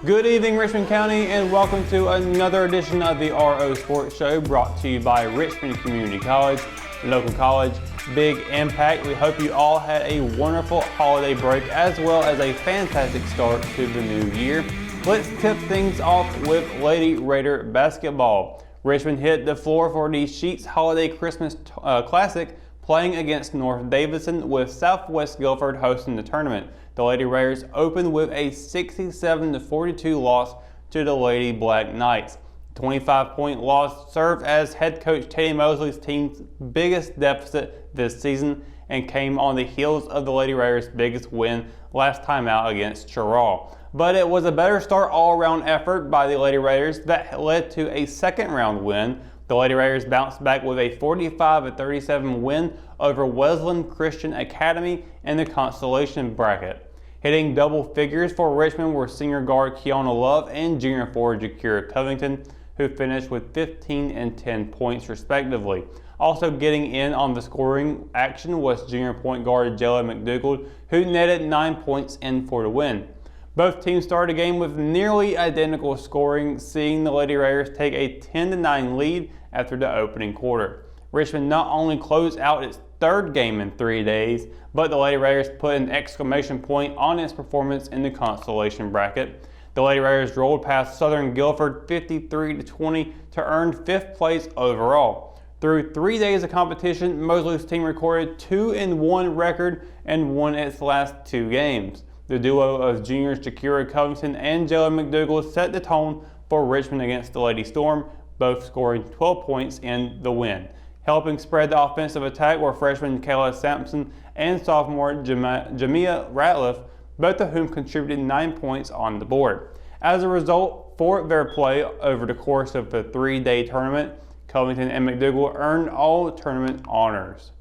Good evening, Richmond County, and welcome to another edition of the RO Sports Show brought to you by Richmond Community College, local college, big impact. We hope you all had a wonderful holiday break as well as a fantastic start to the new year. Let's tip things off with Lady Raider basketball. Richmond hit the floor for the Sheets Holiday Christmas Classic, playing against North Davidson with Southwest Guilford hosting the tournament. The Lady Raiders opened with a 67-42 loss to the Lady Black Knights. The 25-point loss served as head coach Teddy Mosley's team's biggest deficit this season and came on the heels of the Lady Raiders' biggest win last time out against Cheraw. But it was a better start all-around effort by the Lady Raiders that led to a second-round win. The Lady Raiders bounced back with a 45-37 win over Wesleyan Christian Academy in the consolation bracket. Hitting double figures for Richmond were senior guard Kiana Love and junior forward Jakira Covington, who finished with 15 and 10 points respectively. Also getting in on the scoring action was junior point guard Jella McDougald, who netted 9 points in for the win. Both teams started the game with nearly identical scoring, seeing the Lady Raiders take a 10-9 lead after the opening quarter. Richmond not only closed out its third game in 3 days, but the Lady Raiders put an exclamation point on its performance in the consolation bracket. The Lady Raiders rolled past Southern Guilford 53-20 to earn 5th place overall. Through 3 days of competition, Mosley's team recorded 2-1 record and won its last 2 games. The duo of juniors Jakira Covington and Jella McDougald set the tone for Richmond against the Lady Storm, both scoring 12 points in the win. Helping spread the offensive attack were freshman Kayla Sampson and sophomore Jamia Ratliff, both of whom contributed 9 points on the board. As a result, for their play over the course of the 3-day tournament, Covington and McDougald earned all tournament honors.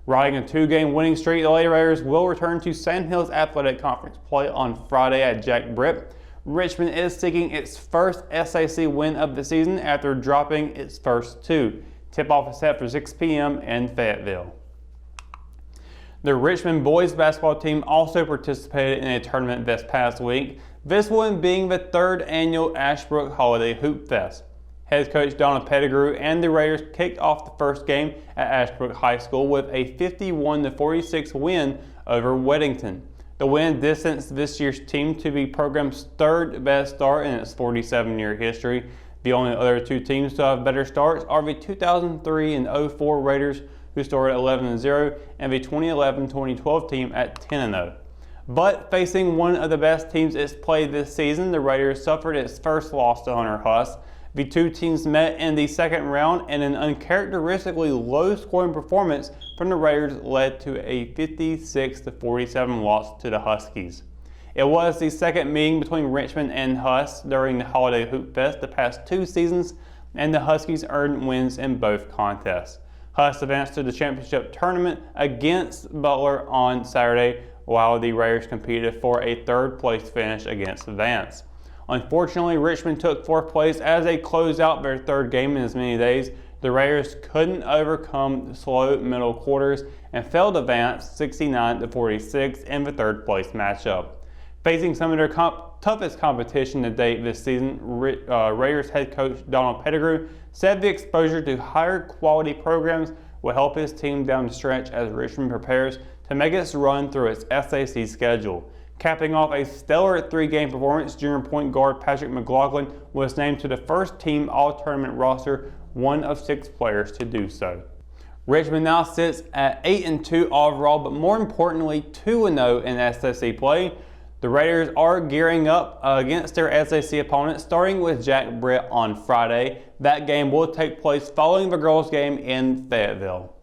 Riding a 2-game winning streak, the Lady Raiders will return to Sandhills Athletic Conference play on Friday at Jack Britt. Richmond is seeking its first SAC win of the season after dropping its first 2. Tip-off is set for 6 p.m. in Fayetteville. The Richmond boys basketball team also participated in a tournament this past week, this one being the 3rd annual Ashbrook Holiday Hoop Fest. Head coach Donna Pettigrew and the Raiders kicked off the first game at Ashbrook High School with a 51-46 win over Weddington. The win distanced this year's team to the program's 3rd best start in its 47-year history. The only other 2 teams to have better starts are the 2003 and 04 Raiders, who started 11-0, and the 2011-2012 team at 10-0. But facing one of the best teams it's played this season, the Raiders suffered its first loss to Hunter Huss. The 2 teams met in the second round, and an uncharacteristically low-scoring performance from the Raiders led to a 56-47 loss to the Huskies. It was the second meeting between Richmond and Huss during the Holiday Hoop Fest the past 2 seasons, and the Huskies earned wins in both contests. Huss advanced to the championship tournament against Butler on Saturday, while the Raiders competed for a 3rd-place finish against Vance. Unfortunately, Richmond took 4th place as they closed out their 3rd game in as many days. The Raiders couldn't overcome the slow middle quarters and fell to Vance 69-46 in the 3rd-place matchup. Facing some of their toughest competition to date this season, Raiders head coach Donald Pettigrew said the exposure to higher quality programs will help his team down the stretch as Richmond prepares to make its run through its SAC schedule. Capping off a stellar 3-game performance, junior point guard Patrick McLaughlin was named to the first team all-tournament roster, one of 6 players to do so. Richmond now sits at 8-2 overall, but more importantly 2-0 in SAC play. The Raiders are gearing up against their SAC opponent, starting with Jack Britt on Friday. That game will take place following the girls' game in Fayetteville.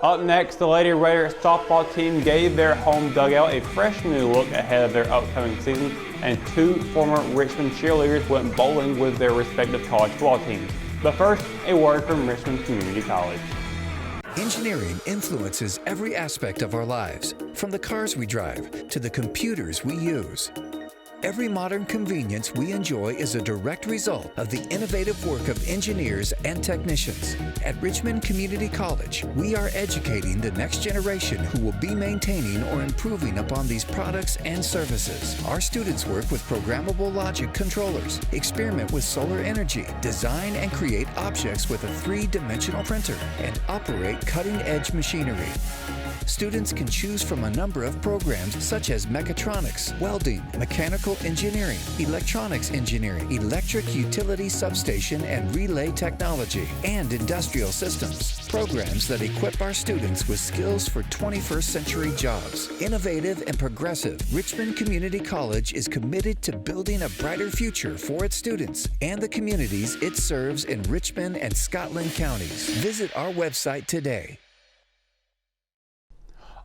Up next, the Lady Raiders softball team gave their home dugout a fresh new look ahead of their upcoming season, and 2 former Richmond cheerleaders went bowling with their respective college football teams. But first, a word from Richmond Community College. Engineering influences every aspect of our lives, from the cars we drive to the computers we use. Every modern convenience we enjoy is a direct result of the innovative work of engineers and technicians. At Richmond Community College, we are educating the next generation who will be maintaining or improving upon these products and services. Our students work with programmable logic controllers, experiment with solar energy, design and create objects with a three-dimensional printer, and operate cutting-edge machinery. Students can choose from a number of programs such as mechatronics, welding, mechanical engineering, electronics engineering, electric utility substation and relay technology, and industrial systems. Programs that equip our students with skills for 21st century jobs. Innovative and progressive, Richmond Community College is committed to building a brighter future for its students and the communities it serves in Richmond and Scotland counties. Visit our website today.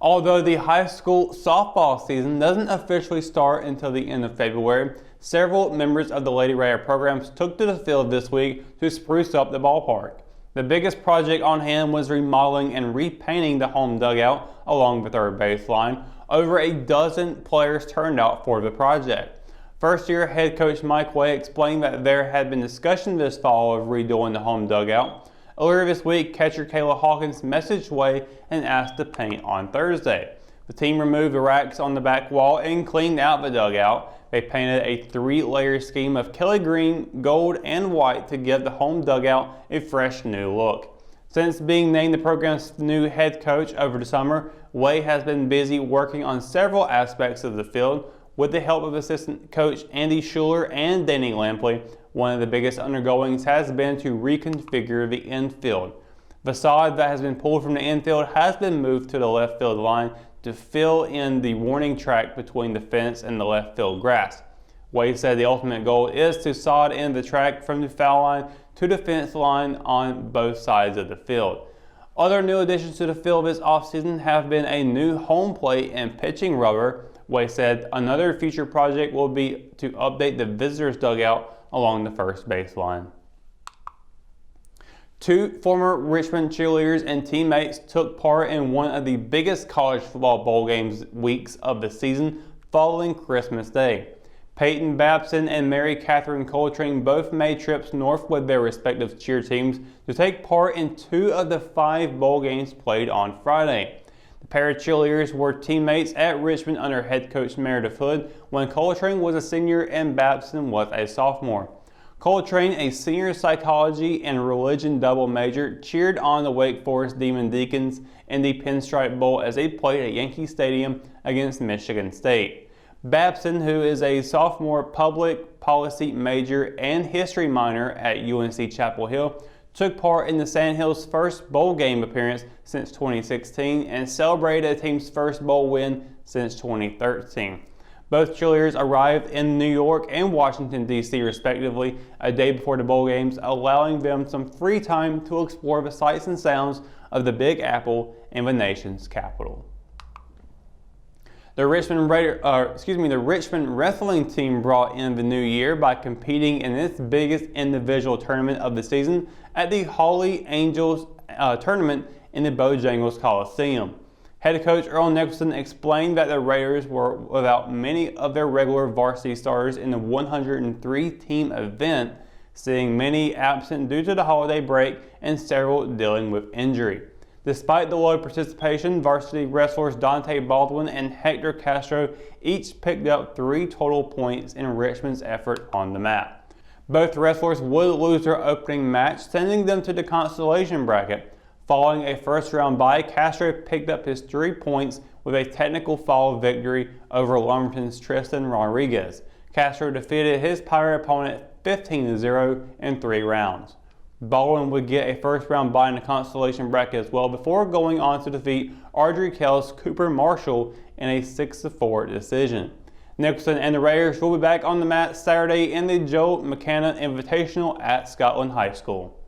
Although the high school softball season doesn't officially start until the end of February, several members of the Lady Raider programs took to the field this week to spruce up the ballpark. The biggest project on hand was remodeling and repainting the home dugout along the third baseline. Over a dozen players turned out for the project. First-year head coach Mike Way explained that there had been discussion this fall of redoing the home dugout. Earlier this week, catcher Kayla Hawkins messaged Way and asked to paint on Thursday. The team removed the racks on the back wall and cleaned out the dugout. They painted a three-layer scheme of Kelly green, gold, and white to give the home dugout a fresh new look. Since being named the program's new head coach over the summer, Way has been busy working on several aspects of the field. With the help of assistant coach Andy Schuler and Danny Lampley, one of the biggest undergoings has been to reconfigure the infield. The sod that has been pulled from the infield has been moved to the left field line to fill in the warning track between the fence and the left field grass. Wade said the ultimate goal is to sod in the track from the foul line to the fence line on both sides of the field. Other new additions to the field this offseason have been a new home plate and pitching rubber. Way said another future project will be to update the visitors' dugout along the first baseline. Two former Richmond cheerleaders and teammates took part in one of the biggest college football bowl games weeks of the season following Christmas Day. Peyton Babson and Mary Catherine Coltrane both made trips north with their respective cheer teams to take part in two of the 5 bowl games played on Friday. The pair of cheerleaders were teammates at Richmond under head coach Meredith Hood when Coltrane was a senior and Babson was a sophomore. Coltrane, a senior psychology and religion double major, cheered on the Wake Forest Demon Deacons in the Pinstripe Bowl as they played at Yankee Stadium against Michigan State. Babson, who is a sophomore public policy major and history minor at UNC Chapel Hill, took part in the Sandhills' first bowl game appearance since 2016 and celebrated the team's first bowl win since 2013. Both cheerleaders arrived in New York and Washington, D.C. respectively a day before the bowl games, allowing them some free time to explore the sights and sounds of the Big Apple and the nation's capital. The Richmond wrestling team brought in the new year by competing in its biggest individual tournament of the season at the Holly Angels tournament in the Bojangles Coliseum. Head coach Earl Nicholson explained that the Raiders were without many of their regular varsity starters in the 103-team event, seeing many absent due to the holiday break and several dealing with injury. Despite the low participation, varsity wrestlers Dante Baldwin and Hector Castro each picked up 3 total points in Richmond's effort on the mat. Both wrestlers would lose their opening match, sending them to the consolation bracket. Following a first-round bye, Castro picked up his 3 points with a technical foul victory over Lumberton's Tristan Rodriguez. Castro defeated his Pirate opponent 15-0 in 3 rounds. Baldwin would get a first-round bye in the consolation bracket as well before going on to defeat Audrey Kell's Cooper Marshall in a 6-4 decision. Nicholson and the Raiders will be back on the mat Saturday in the Joe McCanna Invitational at Scotland High School.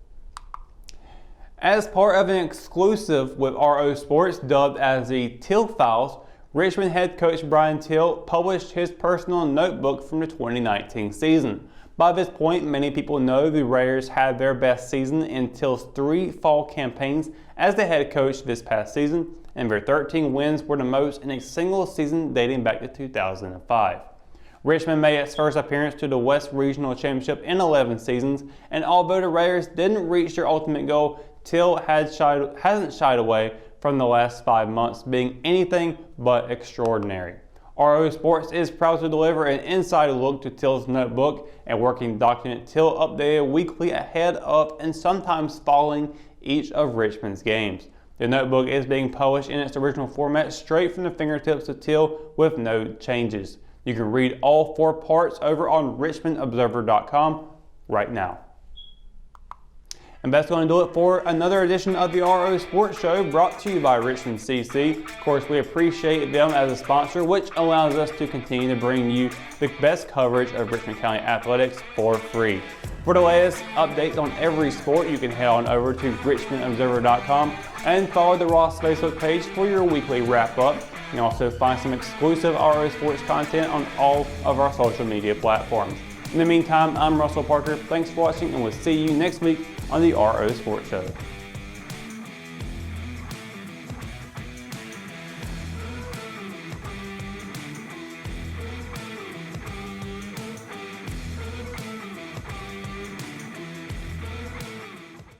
As part of an exclusive with RO Sports dubbed as the Till Files, Richmond head coach Brian Till published his personal notebook from the 2019 season. By this point, many people know the Raiders had their best season in Till's 3 fall campaigns as the head coach this past season, and their 13 wins were the most in a single season dating back to 2005. Richmond made its first appearance to the West Regional Championship in 11 seasons, and although the Raiders didn't reach their ultimate goal, Till hasn't shied away from the last 5 months being anything but extraordinary. RO Sports is proud to deliver an inside look to Till's notebook, a working document Till updated weekly ahead of and sometimes following each of Richmond's games. The notebook is being published in its original format straight from the fingertips of Till with no changes. You can read all 4 parts over on richmondobserver.com right now. And that's going to do it for another edition of the RO Sports Show brought to you by Richmond CC. Of course, we appreciate them as a sponsor, which allows us to continue to bring you the best coverage of Richmond County athletics for free. For the latest updates on every sport, you can head on over to richmondobserver.com and follow the Ross Facebook page for your weekly wrap-up. You can also find some exclusive RO Sports content on all of our social media platforms. In the meantime, I'm Russell Parker. Thanks for watching, and we'll see you next week on the RO Sports Show.